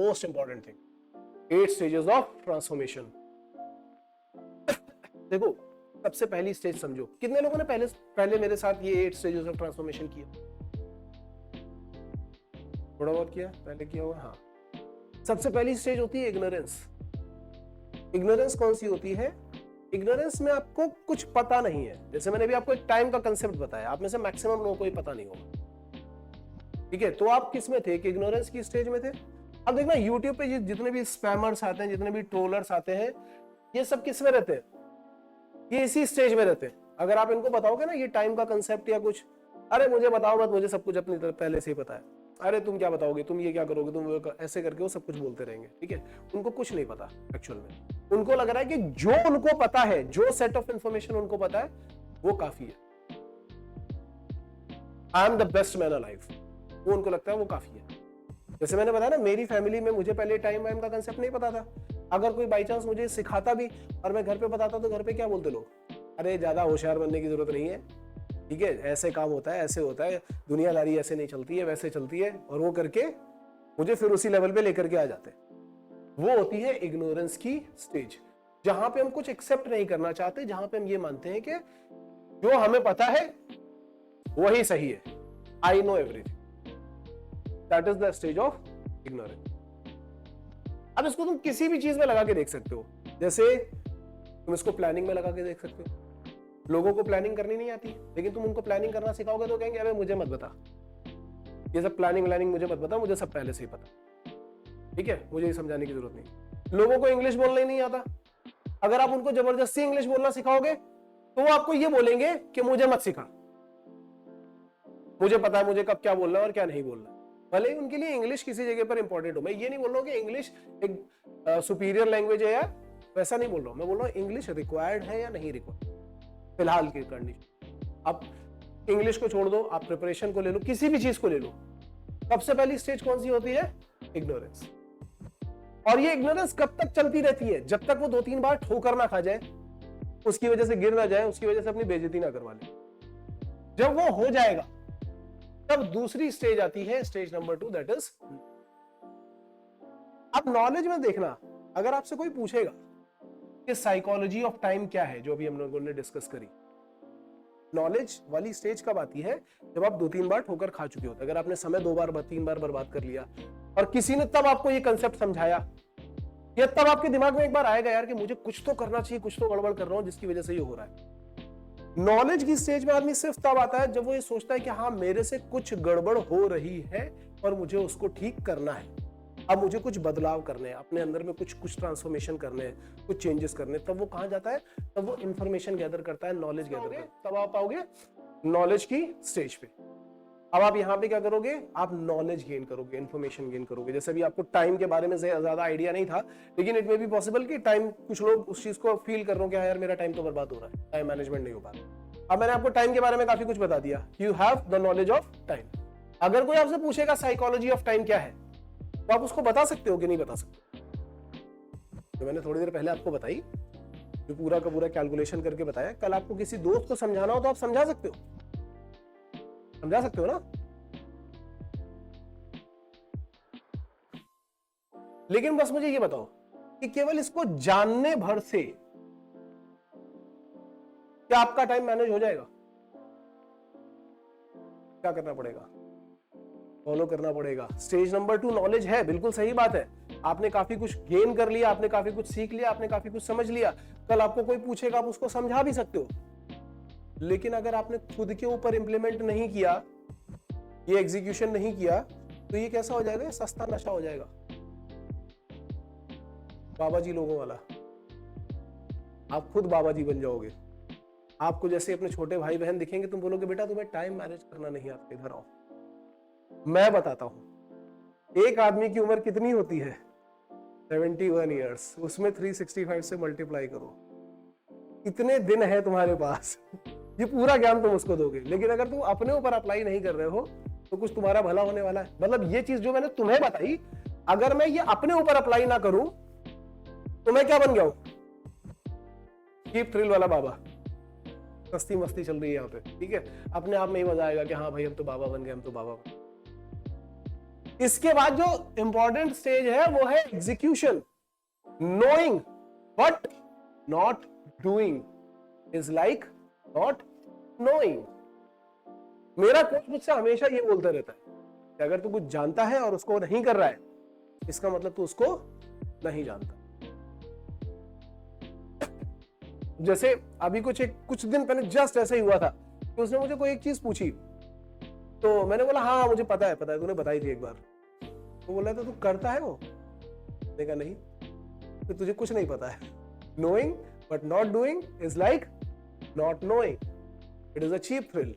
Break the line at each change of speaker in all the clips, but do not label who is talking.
Most important thing, 8 stages of transformation. देखो सबसे पहली स्टेज समझो, कितने लोगों ने पहले मेरे साथ ये 8 स्टेजेस ऑफ ट्रांसफॉर्मेशन किया? थोड़ा बहुत किया, पहले किया होगा। हाँ, सबसे पहली स्टेज होती है इग्नोरेंस। इग्नोरेंस कौन सी होती है? इग्नोरेंस में आपको कुछ पता नहीं है। जैसे मैंने भी आपको एक टाइम का कंसेप्ट बताया, आप में से मैक्सिमम लोगों को ही पता नहीं होगा। ठीक है, तो आप किस में थे कि इग्नोरेंस की स्टेज में थे? अब देखना यूट्यूब पे जितने भी स्पैमर्स आते हैं, जितने भी ट्रोलर्स आते हैं, ये सब किस में रहते हैं? ये इसी स्टेज में रहते हैं। अगर आप इनको बताओगे ना ये टाइम का कंसेप्ट या कुछ, अरे मुझे बताओ मत, मुझे सब कुछ अपनी तरफ पहले से ही पता है। अरे तुम क्या बताओगे, तुम ये क्या करोगे, तुम वो ऐसे करके वो सब कुछ बोलते रहेंगे। ठीक है, उनको कुछ नहीं पता एक्चुअल में। उनको लग रहा है कि जो उनको पता है, जो सेट ऑफ इंफॉर्मेशन उनको पता है, वो काफी है। I am the best man alive, वो उनको लगता है वो काफी है। जैसे मैंने बताया ना, मेरी फैमिली में मुझे पहले टाइम वाइम का कंसेप्ट नहीं पता था। अगर कोई बाई चांस मुझे सिखाता भी और मैं घर पे बताता तो घर पे क्या बोलते लोग, अरे ज्यादा होशियार बनने की जरूरत नहीं है, ठीक है, ऐसे काम होता है, ऐसे होता है, दुनियादारी ऐसे नहीं चलती है, वैसे चलती है, और वो करके मुझे फिर उसी लेवल पे लेकर के आ जाते हैं। वो होती है इग्नोरेंस की स्टेज, जहां पे हम कुछ एक्सेप्ट नहीं करना चाहते, जहां पे हम ये मानते हैं कि जो हमें पता है वही सही है। I know everything, that is the stage of ignorance. अब इसको तुम किसी भी चीज में लगा के देख सकते हो। जैसे तुम इसको प्लानिंग में लगा के देख सकते हो। लोगों को प्लानिंग करनी नहीं आती, लेकिन तुम उनको प्लानिंग करना सिखाओगे तो कहेंगे अबे मुझे मत बता, ये सब प्लानिंग मुझे मत बता, मुझे सब पहले से ही पता। ठीक है, मुझे ये समझाने की जरूरत नहीं। लोगों को इंग्लिश बोलना ही नहीं आता, अगर आप उनको जबरदस्ती इंग्लिश बोलना सिखाओगे तो वो आपको ये बोलेंगे कि मुझे मत सिखा, मुझे पता है मुझे कब क्या बोलना है और क्या नहीं बोलना। भले ही उनके लिए इंग्लिश किसी जगह पर इंपॉर्टेंट हो, मैं ये नहीं बोल रहा हूँ कि इंग्लिश एक सुपीरियर लैंग्वेज है या वैसा नहीं बोल रहा हूँ। मैं बोल रहा हूँ इंग्लिश रिक्वायर्ड है या नहीं रिक्वायर्ड फिलहाल की कंडीशन। आप इंग्लिश को छोड़ दो, आप प्रिपरेशन को ले लो, किसी भी चीज को ले लो, सबसे पहली स्टेज कौन सी होती है? इग्नोरेंस। और ये इग्नोरेंस कब तक चलती रहती है? जब तक वो 2-3 बार ठोकर ना खा जाए, उसकी वजह से गिर ना जाए, उसकी वजह से अपनी बेइज्जती ना करवा ले। जब वो हो जाएगा तब दूसरी स्टेज आती है, स्टेज नंबर 2, दैट इज। अब नॉलेज में देखना, अगर आपसे कोई पूछेगा कि साइकोलॉजी ऑफ टाइम क्या है, जो अभी हम लोगों ने डिस्कस करी, नॉलेज वाली स्टेज कब आती है? जब आप 2-3 बार ठोकर खा चुके होते। अगर आपने समय 2-3 बार बर्बाद कर लिया और किसी ने तब आपको ये कंसेप्ट समझाया, या तब आपके दिमाग में एक बार आएगा यार कि मुझे कुछ तो करना चाहिए, कुछ तो गड़बड़ कर रहा हूं जिसकी वजह से ये हो रहा है। नॉलेज की स्टेज में आदमी सिर्फ तब आता है जब वो ये सोचता है कि हाँ मेरे से कुछ गड़बड़ हो रही है और मुझे उसको ठीक करना है, अब मुझे कुछ बदलाव करने हैं, अपने अंदर में कुछ ट्रांसफॉर्मेशन करने हैं, कुछ चेंजेस करने। तब वो कहां जाता है? तब वो इंफॉर्मेशन गैदर करता है, नॉलेज गैदर करता है, तब आप आओगे नॉलेज की स्टेज पे। अब आप यहां पे क्या करोगे? आप नॉलेज गेन करोगे, इंफॉर्मेशन गेन करोगे। जैसे भी आपको टाइम के बारे में ज्यादा आइडिया नहीं था, लेकिन इट मे बी पॉसिबल कि टाइम, कुछ लोग उस चीज को फील कर रहे हो कि यार मेरा टाइम तो बर्बाद हो रहा है, टाइम मैनेजमेंट नहीं हो पा रहा। अब मैंने आपको टाइम के बारे में काफी कुछ बता दिया, you have the knowledge of time. अगर कोई आपसे पूछेगा साइकोलॉजी ऑफ टाइम क्या है, तो आप उसको बता सकते हो कि नहीं बता सकते? तो मैंने थोड़ी देर पहले आपको बताई, जो पूरा का पूरा कैलकुलेशन करके बताया। कल आपको किसी दोस्त को समझाना हो तो आप समझा सकते हो, समझा सकते हो ना। लेकिन बस मुझे ये बताओ कि केवल इसको जानने भर से क्या आपका टाइम मैनेज हो जाएगा? क्या करना पड़ेगा? फॉलो करना पड़ेगा। स्टेज नंबर 2 नॉलेज है, बिल्कुल सही बात है। आपने काफी कुछ गेन कर लिया, आपने काफी कुछ सीख लिया, आपने काफी कुछ समझ लिया। कल आपको कोई पूछेगा, आप उसको समझा भी सकते हो। लेकिन अगर आपने खुद के ऊपर इंप्लीमेंट नहीं किया, ये एग्जीक्यूशन नहीं किया, तो ये कैसा हो जाएगा? सस्ता नशा हो जाएगा, बाबा जी लोगों वाला। आप खुद बाबा जी बन जाओगे। आपको जैसे अपने छोटे भाई बहन दिखेंगे, तुम बोलोगे बेटा तुम्हें टाइम मैनेज करना नहीं आता, इधर आओ मैं बताता हूं। एक आदमी की उम्र कितनी होती है? 71 ईयर्स। उसमें 365 से मल्टीप्लाई करो, इतने दिन है तुम्हारे पास। ये पूरा ज्ञान तुम उसको दोगे। लेकिन अगर तुम अपने ऊपर अप्लाई नहीं कर रहे हो तो कुछ तुम्हारा भला होने वाला है? मतलब ये चीज जो मैंने तुम्हें बताई, अगर मैं ये अपने ऊपर अप्लाई ना करूं तो मैं क्या बन गया हूं? कीप थ्रिल वाला बाबा। मस्ती मस्ती चल रही है यहाँ पे, ठीक है, अपने आप में ही मजा आएगा कि हाँ भाई हम तो बाबा बन गए, हम तो बाबा बन गए। इसके बाद जो इंपॉर्टेंट स्टेज है वो है execution. Knowing but not doing is like not knowing. मेरा कोच मुझसे हमेशा ये बोलता रहता है कि अगर तू कुछ जानता है और उसको नहीं कर रहा है, इसका मतलब तू उसको नहीं जानता. जैसे अभी कुछ दिन पहले जस्ट ऐसा ही हुआ था कि उसने मुझे कोई एक चीज पूछी, तो मैंने बोला हाँ मुझे पता है तूने बताई थी एक बार. तो बोला था तू करता है वो? मैंने कहा नहीं. तो तुझे कुछ नहीं पता है. Knowing but not doing is like not knowing. It is a cheap thrill.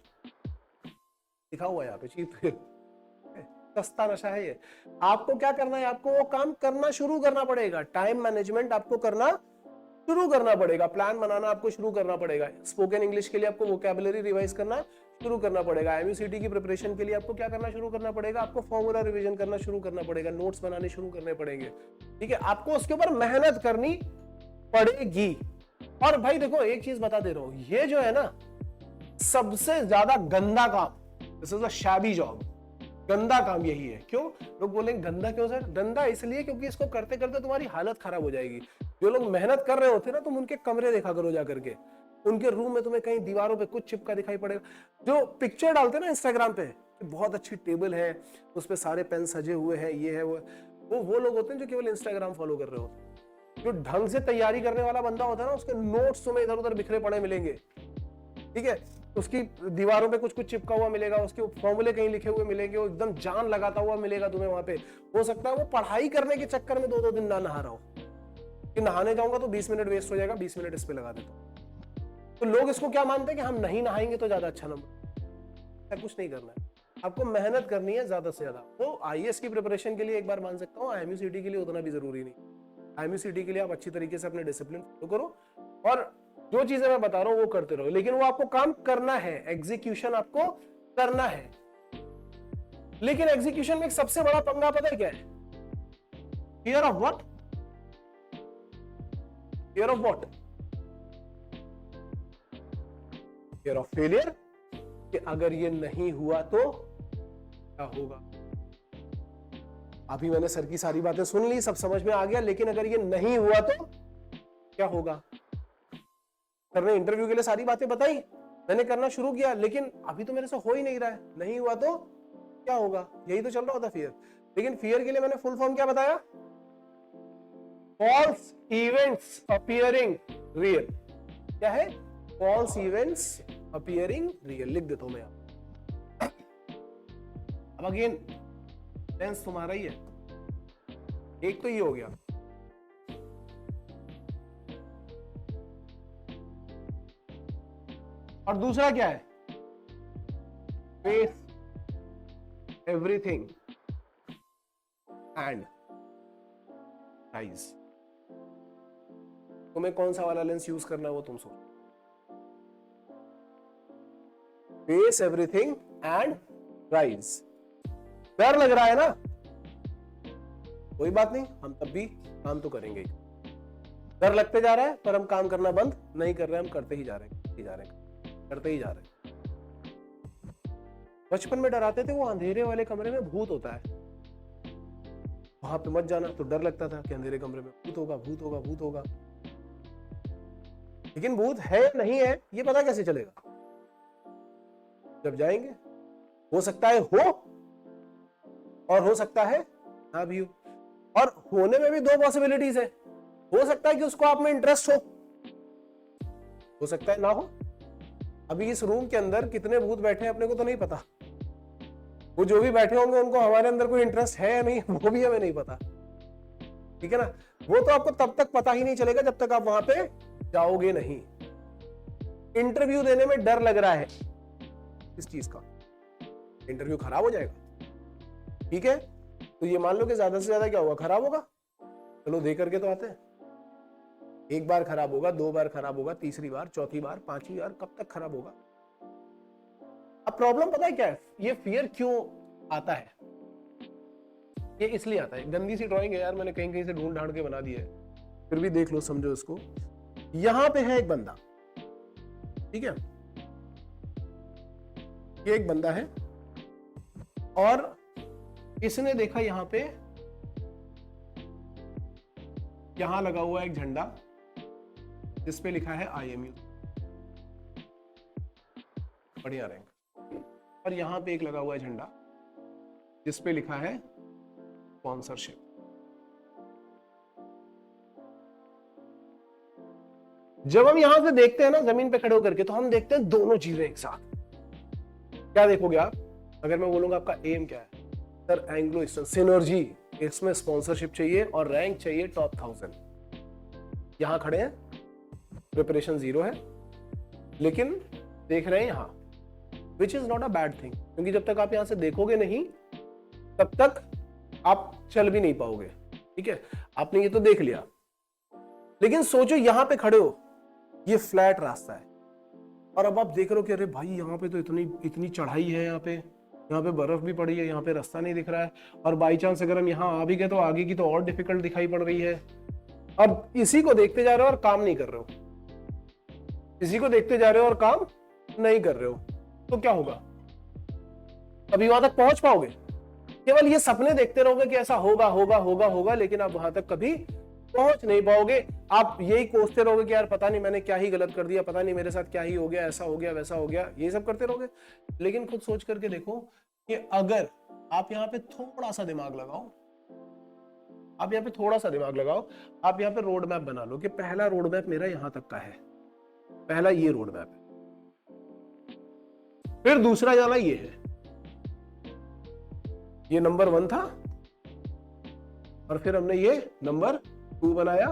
लिखा हुआ है यहाँ पे चीप थ्रिल. सस्ता नशा है ये. आपको क्या करना है, आपको वो काम करना शुरू करना पड़ेगा. टाइम मैनेजमेंट आपको करना शुरू करना पड़ेगा. प्लान बनाना आपको शुरू करना पड़ेगा. स्पोकन इंग्लिश के लिए आपको वोकैबुलरी रिवाइज करना शुरू करना पड़ेगा. एमयूसीटी की प्रिपरेशन के लिए आपको क्या करना शुरू करना पड़ेगा, आपको फॉर्मूला रिवीजन करना शुरू करना पड़ेगा. नोट्स बनाने शुरू करने पड़ेंगे. ठीक है, आपको उसके ऊपर मेहनत करनी पड़ेगी. और भाई देखो एक चीज बता दे रहा हूं, ये जो है ना सबसे ज्यादा गंदा काम, this is a shabby job. गंदा काम यही है. क्यों लोग बोलेंगे गंदा क्यों सर? गंदा इसलिए क्योंकि इसको करते करते तुम्हारी हालत खराब हो जाएगी. जो लोग मेहनत कर रहे होते हैं ना, तुम उनके कमरे देखा करो जा करके. उनके रूम में तुम्हें कहीं दीवारों पे कुछ चिपका दिखाई पड़ेगा. जो पिक्चर डालते हैं ना इंस्टाग्राम पे, बहुत अच्छी टेबल है, उस पे सारे पेन सजे हुए हैं, ये है वो लोग होते हैं जो केवल इंस्टाग्राम फॉलो कर रहे होते हैं. जो ढंग से तैयारी करने वाला बंदा होता है ना, उसके नोट्स तुम्हें इधर उधर बिखरे पड़े मिलेंगे. ठीक है, उसकी दीवारों पे कुछ चिपका हुआ मिलेगा, उसके फॉर्मूले कहीं लिखे हुए मिलेंगे, वो एकदम जान लगाता हुआ मिलेगा तुम्हें वहां पे. हो सकता है वो पढ़ाई करने के चक्कर में 2-2 दिन ना नहा रहा हो, कि नहाने जाऊंगा तो 20 मिनट वेस्ट हो जाएगा, 20 मिनट इस पे लगा देता हूं. तो लोग इसको क्या मानते हैं कि हम नहीं नहाएंगे तो ज्यादा अच्छा नंबर. कुछ नहीं करना है, आपको मेहनत करनी है ज्यादा से ज्यादा. तो आईएएस की प्रिपरेशन के लिए एक बार मान सकता हूँ, एमयूसीटी के लिए उतना भी जरूरी नहीं. एमयूसीटी के लिए आप अच्छी तरीके से अपने डिसिप्लिन फॉलो करो और जो चीजें मैं बता रहा हूं वो करते रहो. लेकिन वो आपको काम करना है, एग्जीक्यूशन आपको करना है. लेकिन एग्जीक्यूशन में एक सबसे बड़ा पंगा पता है क्या है? Fear of what? Fear of what? Fear of failure. कि अगर ये नहीं हुआ तो क्या होगा. अभी मैंने सर की सारी बातें सुन ली, सब समझ में आ गया, लेकिन अगर ये नहीं हुआ तो क्या होगा. सर ने इंटरव्यू के लिए सारी बातें बताई, मैंने करना शुरू किया, लेकिन अभी तो मेरे से हो ही नहीं रहा है. नहीं हुआ तो क्या होगा, यही तो चल रहा होता फियर. लेकिन फियर के लिए मैंने फुल फॉर्म क्या बताया? False events appearing real. क्या है? False events appearing real. लिख देता हूं मैं. अब अगेन टेंस तुम्हारा ही है. एक तो ये हो गया. और दूसरा क्या है? Face everything and rise. तुम्हें कौन सा वाला लेंस यूज करना है वो तुम सोचो. Face everything and rise. डर लग रहा है ना, कोई बात नहीं, हम तब भी काम तो करेंगे. डर लगते जा रहा है पर हम काम करना बंद नहीं कर रहे हैं. हम करते ही जा रहे हैं, करते ही जा रहे हैं. बचपन में डराते थे वो अंधेरे वाले कमरे में भूत होता है, वहां पे मत जाना. तो डर लगता था कि अंधेरे कमरे में भूत होगा, भूत होगा, भूत होगा. लेकिन भूत है नहीं है ये पता कैसे चलेगा? जब जाएंगे. हो सकता है हो और हो सकता है ना भी हो. और होने में भी दो पॉसिबिलिटीज है. हो सकता है कि उसको आप में इंटरेस्ट हो सकता है ना हो. अभी इस रूम के अंदर कितने भूत बैठे हैं अपने को तो नहीं पता. वो जो भी बैठे होंगे उनको हमारे अंदर कोई इंटरेस्ट है या नहीं वो भी हमें नहीं पता. ठीक है ना. वो तो आपको तब तक पता ही नहीं चलेगा जब तक आप वहां पे जाओगे नहीं. इंटरव्यू देने में डर लग रहा है, इस चीज का इंटरव्यू खराब हो जाएगा. ठीक है, तो ये मान लो कि ज्यादा से ज्यादा क्या होगा, खराब होगा. चलो दे करके तो आते हैं. एक बार खराब होगा, 2 बार खराब होगा, तीसरी बार, चौथी बार, 5वीं बार, कब तक खराब होगा. अब प्रॉब्लम पता है क्या है? ये फियर क्यों आता है? ये इसलिए आता है, गंदी सी ड्राइंग है यार, मैंने कहीं कहीं से ढूंढ ढांड के बना दी है, फिर भी देख लो, समझो इसको. यहां पे है एक बंदा. ठीक है, ये एक बंदा है और इसने देखा यहां पे, यहां लगा हुआ एक झंडा जिस पे लिखा है IMU, बढ़िया रैंक, और यहां पे एक लगा हुआ है झंडा जिस पे लिखा है स्पॉन्सरशिप। जब हम यहां से देखते हैं ना जमीन पे खड़े होकर के, तो हम देखते हैं दोनों चीजें एक साथ। क्या देखोगे आप? अगर मैं बोलूंगा आपका एम क्या है, सर एंग्लो ईस्टर्न सिनर्जी, इसमें स्पॉन्सरशिप चाहिए और रैंक चाहिए टॉप 1000। यहां खड़े हैं, प्रिपरेशन 0 है, लेकिन देख रहे हैं यहां, which is not a bad thing, क्योंकि जब तक आप यहां से देखोगे नहीं तब तक आप चल भी नहीं पाओगे। ठीक है, आपने ये तो देख लिया, लेकिन सोचो यहां पे खड़े हो, ये फ्लैट रास्ता है, और अब आप देख रहे हो कि अरे भाई यहाँ पे तो इतनी चढ़ाई है, यहाँ पे बर्फ भी पड़ी है, यहाँ पे रास्ता नहीं दिख रहा है, और बाई चांस अगर हम यहाँ आ भी गए तो आगे की तो और डिफिकल्ट दिखाई पड़ रही है। अब इसी को देखते जा रहे हो और काम नहीं कर रहे हो, इसी को देखते जा रहे हो और काम नहीं कर रहे हो, तो क्या होगा? अभी वहां तक पहुंच पाओगे? केवल ये सपने देखते रहोगे कि ऐसा होगा होगा होगा होगा, लेकिन आप वहां तक कभी पहुंच नहीं पाओगे। आप यही कोसते रहोगे कि यार पता नहीं मैंने क्या ही गलत कर दिया, पता नहीं मेरे साथ क्या ही हो गया, ऐसा हो गया वैसा हो गया, ये सब करते रहोगे। लेकिन खुद सोच करके देखो कि अगर आप यहाँ पे थोड़ा सा दिमाग लगाओ, आप यहाँ पे थोड़ा सा दिमाग लगाओ, आप यहाँ पे रोड मैप बना लो कि पहला रोड मैप मेरा यहां तक का है, पहला ये रोड मैप है, फिर दूसरा जाना ये है, ये नंबर 1 था, और फिर हमने ये नंबर 2 बनाया।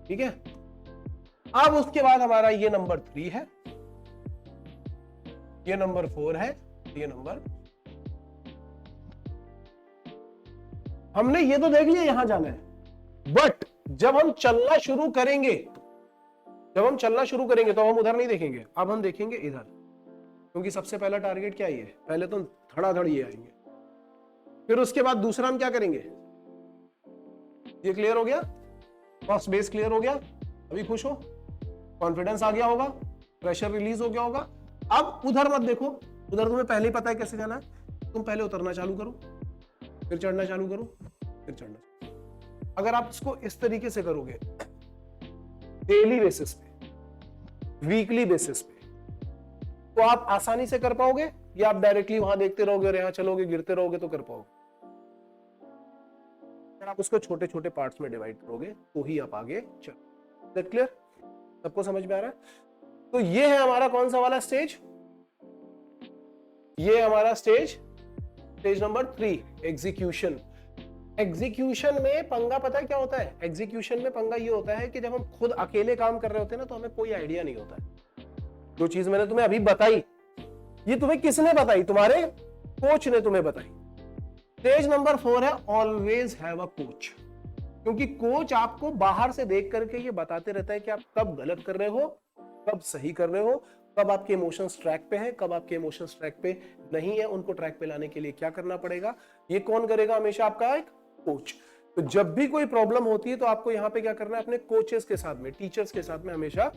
ठीक है, अब उसके बाद हमारा ये नंबर 3 है, ये नंबर 4 है, ये नंबर, हमने ये तो देख लिया यहां जाना है। बट जब हम चलना शुरू करेंगे, तो हम उधर नहीं देखेंगे, अब हम देखेंगे इधर, क्योंकि सबसे पहला टारगेट क्या ही है, पहले तो धड़ाधड़ ये आएंगे, फिर उसके बाद दूसरा हम क्या करेंगे, ये क्लियर हो गया, फर्स्ट बेस क्लियर हो गया, अभी खुश हो, कॉन्फिडेंस आ गया होगा, प्रेशर रिलीज हो गया होगा। अब उधर मत देखो, उधर तुम्हें पहले ही पता है कैसे जाना है, तुम पहले उतरना चालू करो, फिर चढ़ना चालू करो, फिर चढ़ना। अगर आप इसको इस तरीके से करोगे, डेली बेसिस पे, वीकली बेसिस पे, तो आप आसानी से कर पाओगे, या आप डायरेक्टली वहां देखते रहोगे और यहां चलोगे गिरते रहोगे तो कर पाओगे? अगर आप उसको छोटे छोटे पार्ट्स में डिवाइड करोगे तो ही आप आगे चलो। That clear? सबको समझ में आ रहा है? तो ये है हमारा कौन सा वाला स्टेज, ये हमारा स्टेज नंबर 3, एग्जीक्यूशन। एग्जीक्यूशन में पंगा पता है क्या होता है? एग्जीक्यूशन में पंगा ये होता है कि जब हम खुद अकेले काम कर रहे होते हैं ना, तो हमें कोई आइडिया नहीं होता है। जो चीज मैंने तुम्हें अभी बताई, ये तुम्हें किसने बताई? तुम्हारे कोच ने तुम्हें बताई। स्टेज नंबर 4 है ऑलवेज हैव अ कोच, क्योंकि कोच आपको बाहर से देख करके ये बताते रहता है कि आप कब गलत कर रहे हो, कब सही कर रहे हो, कब आपके इमोशंस ट्रैक पे है, कब आपके इमोशंस ट्रैक पे नहीं है, उनको ट्रैक पे लाने के लिए क्या करना पड़ेगा। ये कौन करेगा? हमेशा आपका एक कोच। तो जब भी कोई प्रॉब्लम होती है तो आपको यहाँ पे क्या करना है, अपने कोचेस के साथ में, टीचर्स के साथ में हमेशा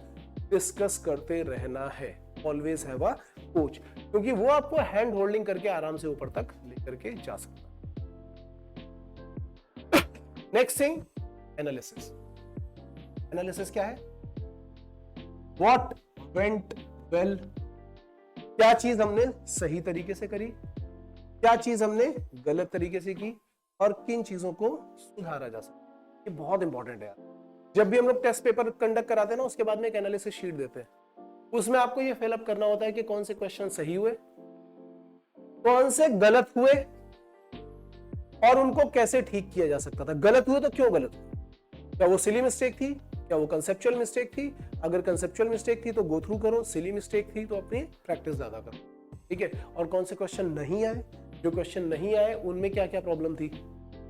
डिस्कस करते रहना है। ऑलवेज हैव अ कोच, क्योंकि वो आपको हैंड होल्डिंग करके आराम से ऊपर तक लेकर के जा सकता है। Next thing, analysis. एनालिसिस क्या है? व्हाट वेंट वेल, क्या चीज हमने सही तरीके से करी, क्या चीज हमने गलत तरीके से की, और किन चीजों को सुधारा जा सकता है। ये बहुत इंपॉर्टेंट है यार। जब भी हम लोग टेस्ट पेपर कंडक्ट कराते हैं ना, उसके बाद में एक एनालिसिस शीट देते हैं, उसमें आपको ये फिलअप करना होता है कि कौन से क्वेश्चन सही हुए, कौन से गलत हुए, और उनको कैसे ठीक किया जा सकता था। गलत हुए तो क्यों गलत हुए? क्या वो सिली मिस्टेक थी, क्या वो कंसेप्चुअल मिस्टेक थी? अगर कंसेप्चुअल मिस्टेक थी तो गो थ्रू करो, सिली मिस्टेक थी तो अपनी प्रैक्टिस ज्यादा करो। ठीक है, और कौन से क्वेश्चन नहीं आए, जो क्वेश्चन नहीं आए उनमें क्या क्या प्रॉब्लम थी।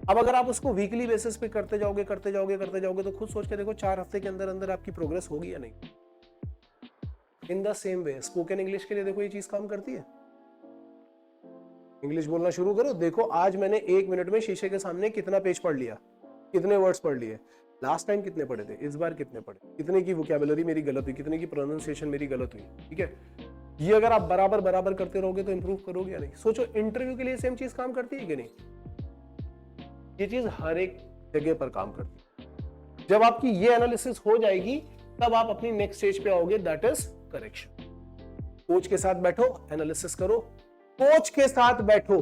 अब अगर आप उसको वीकली बेसिस पे करते जाओगे तो खुद सोच के देखो 4 हफ्ते के अंदर अंदर आपकी प्रोग्रेस होगी या नहीं। In the same way spoken English के लिए देखो ये चीज काम करती है। इंग्लिश बोलना शुरू करो, देखो आज मैंने 1 मिनट में शीशे के सामने कितना पेज पढ़ लिया, कितने वर्ड्स पढ़ लिए, लास्ट टाइम कितने पढ़े थे, इस बार कितने पढ़े, कितने की वोकैबुलरी मेरी गलत हुई, कितने की प्रोनाउंसिएशन मेरी गलत हुई। ठीक है, ये अगर आप बराबर बराबर करते रहोगे तो इंप्रूव करोगे या नहीं? सोचो इंटरव्यू के लिए सेम चीज काम करती है कि नहीं? ये चीज हर एक जगह पर काम करती है। जब आपकी ये एनालिसिस हो जाएगी तब आप अपनी नेक्स्ट स्टेज पे आओगे, दैट इज करेक्शन। कोच के साथ बैठो, एनालिसिस करो, कोच के साथ बैठो,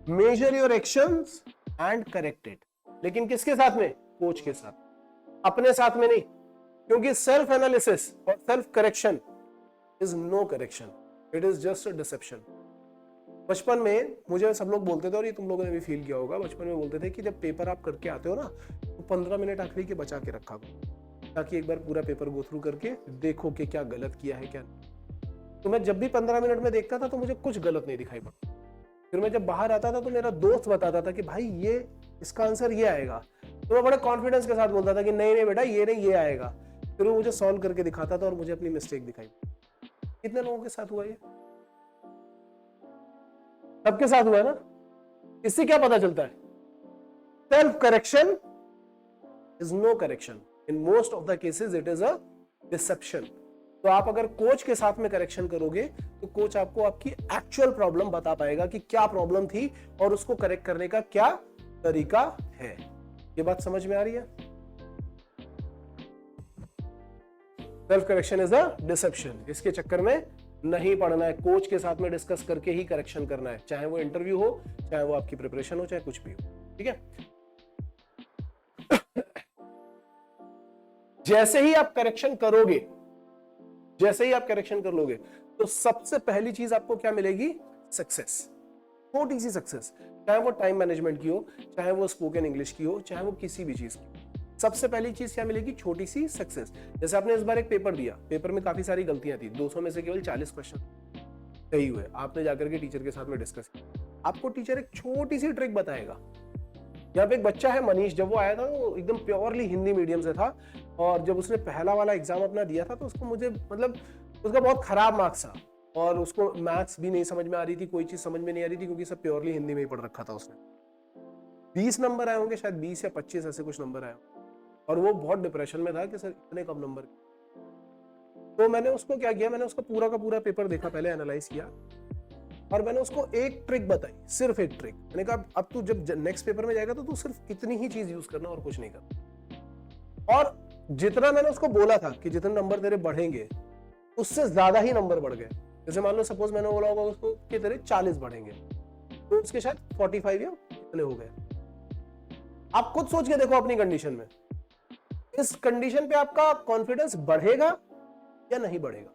major your actions and correct it. लेकिन किसके साथ में? कोच के साथ, अपने साथ में नहीं। क्योंकि सेल्फ एनालिसिस और self correction is no correction, it is just a deception. बचपन में मुझे सब लोग बोलते थे, और ये तुम लोगों ने भी फील किया होगा, बचपन में बोलते थे कि जब पेपर आप करके आते हो ना तो 15 मिनट आखिरी के बचा के रखा करो, ताकि एक बार पूरा पेपर गो थ्रू करके देखो कि क्या गलत किया है क्या नहीं। तो मैं जब भी 15 मिनट में देखता था तो मुझे कुछ गलत नहीं दिखाई पड़ता। फिर मैं जब बाहर आता था तो मेरा दोस्त बताता था कि भाई ये इसका आंसर ये आएगा, तो मैं बड़े कॉन्फिडेंस के साथ बोलता था कि नहीं नहीं बेटा ये नहीं, ये आएगा। फिर वो मुझे सॉल्व करके दिखाता था और मुझे अपनी मिस्टेक दिखाई। कितने लोगों के साथ हुआ ये? सबके साथ हुआ है ना? इससे क्या पता चलता है? Self correction is no correction, in most of the cases it is a deception. तो आप अगर कोच के साथ में करेक्शन करोगे तो कोच आपको आपकी एक्चुअल प्रॉब्लम बता पाएगा कि क्या प्रॉब्लम थी और उसको करेक्ट करने का क्या तरीका है। ये बात समझ में आ रही है? Self correction is a dissipation. इसके चक्कर में नहीं पढ़ना है, कोच के साथ में डिस्कस करके ही करेक्शन करना है, चाहे वो इंटरव्यू हो, चाहे वो आपकी प्रिपरेशन हो, चाहे कुछ भी हो। ठीक है? जैसे ही आप करेक्शन करोगे, जैसे ही आप करेक्शन कर लोगे तो सबसे पहली चीज आपको क्या मिलेगी? सक्सेस। छोटी सी सक्सेस, चाहे वो टाइम मैनेजमेंट की हो, चाहे वो स्पोकन इंग्लिश की हो, चाहे वो किसी भी चीज की। सबसे पहली चीज क्या मिलेगी? छोटी सी सक्सेस। जैसे आपने इस बार एक पेपर दिया, पेपर में काफी सारी गलतियां थी, 200 में से केवल 40 क्वेश्चन सही हुए। आपने जाकर के टीचर के साथ में डिस्कस किया, आपको टीचर एक छोटी सी ट्रिक बताएगा। यहाँ पे एक बच्चा है मनीष, जब वो आया था वो एकदम प्योरली हिंदी मीडियम से था, और जब उसने पहला वाला एग्जाम अपना दिया था तो उसको मुझे मतलब उसका बहुत खराब मार्क्स था, और उसको मैथ्स भी नहीं समझ में आ रही थी, कोई चीज समझ में नहीं आ रही थी, क्योंकि सब प्योरली हिंदी में ही पढ़ रखा था उसने। 20 नंबर आए होंगे शायद, 20 या 25 ऐसे कुछ नंबर आए, और वो बहुत डिप्रेशन में था कि सर इतने कम नंबर। तो मैंने उसको क्या किया, मैंने उसका पूरा का पूरा पेपर देखा, पहले एनालाइज किया, और मैंने उसको एक ट्रिक बताई, सिर्फ एक ट्रिक। मैंने कहा अब तू जब नेक्स्ट पेपर में जाएगा तो तू सिर्फ इतनी ही चीज यूज करना और कुछ नहीं करना। और जितना मैंने उसको बोला था कि जितने नंबर तेरे बढ़ेंगे उससे ज्यादा ही नंबर बढ़ गए। जैसे मान लो सपोज मैंने बोला होगा उसको कि तेरे 40 बढ़ेंगे, तो उसके शायद 45 या कितने हो गए। आप खुद सोच के देखो अपनी कंडीशन में, इस कंडीशन पे आपका कॉन्फिडेंस बढ़ेगा या नहीं बढ़ेगा?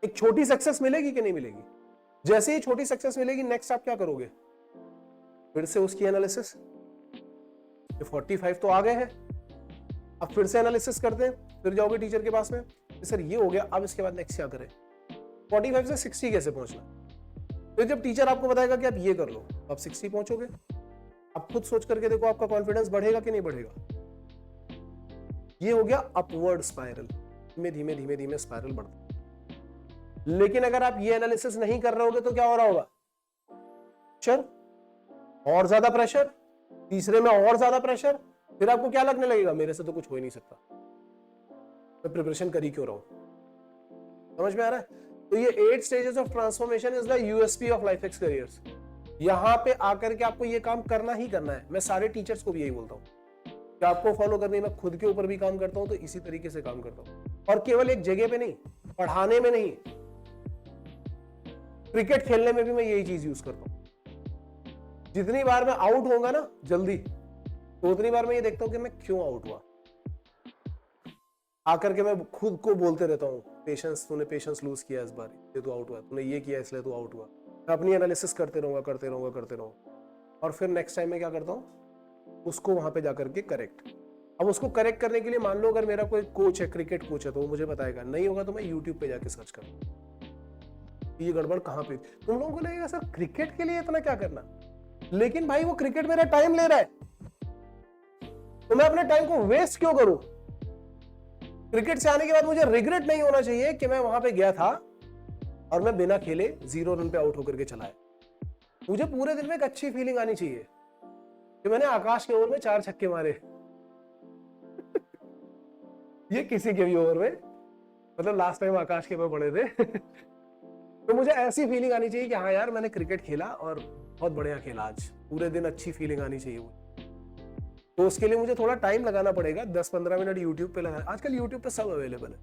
एक छोटी सक्सेस मिलेगी कि नहीं मिलेगी? जैसे ही छोटी सक्सेस मिलेगी, नेक्स्ट आप क्या करोगे? फिर से उसकी एनालिसिस। 45 तो आ गए हैं, अब फिर से एनालिसिस करते हैं, फिर जाओगे टीचर के पास में, सर ये हो गया, अब इसके बाद नेक्स्ट क्या करें? 45 से 60 कैसे पहुंचना? फिर जब टीचर आपको बताएगा कि आप ये कर लो, तो आप 60 पहुंचोगे। आप खुद सोच करके देखो आपका कॉन्फिडेंस बढ़ेगा कि नहीं बढ़ेगा? ये हो गया अपवर्ड स्पाइरल, धीमे धीमे धीमे धीमे स्पाइरल बढ़ता। लेकिन अगर आप ये एनालिसिस नहीं कर रहे होगे तो क्या हो रहा होगा? प्रेशर, और ज्यादा प्रेशर, तीसरे में और ज्यादा प्रेशर, फिर आपको क्या लगने लगेगा? मेरे से तो कुछ हो ही नहीं सकता, मैं प्रिपरेशन कर ही क्यों रहा हूं? समझ में आ रहा है? तो ये 8 stages of transformation is the USP of LifeX careers. यहां पे आकर के आपको ये काम करना ही करना है। मैं सारे टीचर्स को भी यही बोलता हूं कि आपको फॉलो करनी है। मैं खुद के ऊपर भी काम करता हूं, तो इसी तरीके से काम करता हूं, और केवल एक जगह पे नहीं, पढ़ाने में नहीं, क्रिकेट खेलने में भी मैं यही चीज यूज करता हूं। जितनी बार मैं आउट होगा ना जल्दी, तो उतनी बार मैं ये देखता हूं कि मैं क्यों आउट हुआ। आकर के मैं खुद को बोलते रहता हूं, पेशेंस, तूने पेशेंस लूज किया इस बार, इसलिए तू आउट हुआ, तूने ये किया इसलिए तू आउट हुआ। मैं अपनी एनालिसिस करते रहूंगा करते रहूंगा करते रहूंगा, और फिर नेक्स्ट टाइम मैं क्या करता हूं, उसको वहां पे जाकर के करेक्ट। अब उसको करेक्ट करने के लिए मान लो अगर मेरा कोई कोच है, क्रिकेट कोच है, तो वो मुझे बताएगा। नहीं होगा तो मैं यूट्यूब पे जाके सर्च करूंगा ये गड़बड़ कहां पे। तुम लोगों को लगेगा सर क्रिकेट के लिए इतना क्या करना, लेकिन भाई वो क्रिकेट मेरा टाइम ले रहा है, तो मैं अपने टाइम को वेस्ट क्यों करूं? क्रिकेट से आने के बाद मुझे रिग्रेट नहीं होना चाहिए कि मैं वहां पे गया था और मैं बिना खेले 0 रन पे आउट होकर के चला है। मुझे पूरे दिन में एक अच्छी फीलिंग आनी चाहिए कि मैंने आकाश के ओवर में 4 छक्के मारे ये किसी के भी ओवर में मतलब लास्ट टाइम आकाश के पे पढ़े थे तो मुझे ऐसी फीलिंग आनी चाहिए कि हाँ यार मैंने क्रिकेट खेला और बहुत बढ़िया खेला, आज पूरे दिन अच्छी फीलिंग आनी चाहिए वो। तो उसके लिए मुझे थोड़ा टाइम लगाना पड़ेगा, 10-15 मिनट यूट्यूब पे लगाना। आजकल यूट्यूब पे सब अवेलेबल है,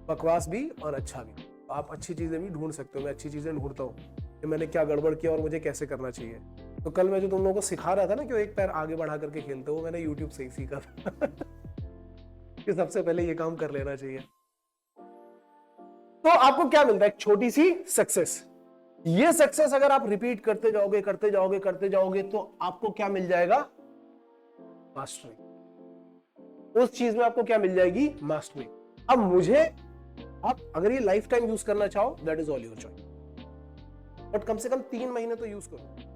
बकवास भी और अच्छा भी। आप अच्छी चीजें भी ढूंढ सकते हो, मैं अच्छी चीजें ढूंढता हूँ कि मैंने क्या गड़बड़ किया और मुझे कैसे करना चाहिए। तो कल मैं जो तुम लोगों को सिखा रहा था ना कि एक पैर आगे बढ़ा करके खेलते हो, मैंने यूट्यूब से ही सीखा था कि सबसे पहले ये काम कर लेना चाहिए। तो आपको क्या मिलता है? एक छोटी सी सक्सेस। ये सक्सेस अगर आप रिपीट करते जाओगे करते जाओगे करते जाओगे तो आपको क्या मिल जाएगा? मास्टरी। उस चीज में आपको क्या मिल जाएगी? मास्टरी। अब मुझे, आप अगर ये लाइफ टाइम यूज करना चाहो that is all your choice, but कम से कम 3 महीने तो यूज करो।